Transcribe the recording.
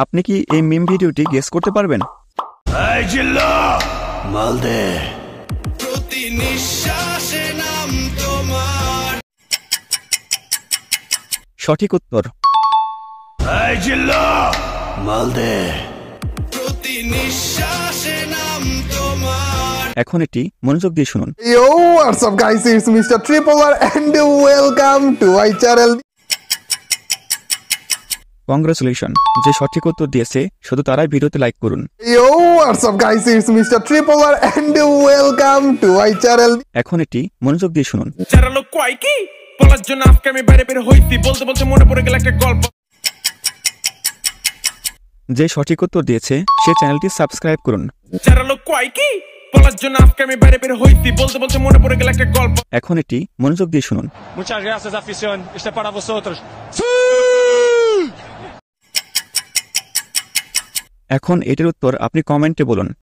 আপনি কি এই মিম ভিডিওটি গেস করতে পারবেন? এই জিল্লা মালদে প্রতি নিঃশ্বাসে নাম তোমার। সঠিক উত্তর। এই জিল্লা মালদে প্রতি নিঃশ্বাসে নাম তোমার। এখন এটি মনোযোগ দিয়ে শুনুন। Yo, what's up guys, it's Mr. Tripolar and welcome to my channel. Congratulation, যে সঠিক উত্তর দিয়েছে শুধু তারাই ভিডিওতে লাইক করুন। Yo, what's up guys, it's Mr. Tripolar and welcome to my channel. এখন এটি মনোযোগ দিয়ে শুনুন। যারা লোক কয় কি বলার জন্য আজকে আমি বাইরে বের হইছি, বলতে বলতে মনে পড়ে গেল একটা গল্প। যে সঠিক উত্তর দিয়েছে সে চ্যানেলটি সাবস্ক্রাইব করুন। যারা লোক কয় কি বলার জন্য আজকে আমি বাইরে বের হইছি, বলতে বলতে মনে পড়ে গেল একটা গল্প। এখন এটি মনোযোগ দিয়ে শুনুন। Muchas gracias, afición. Este es para vosotros. এখন এটির উত্তর আপনি কমেন্টে বলুন।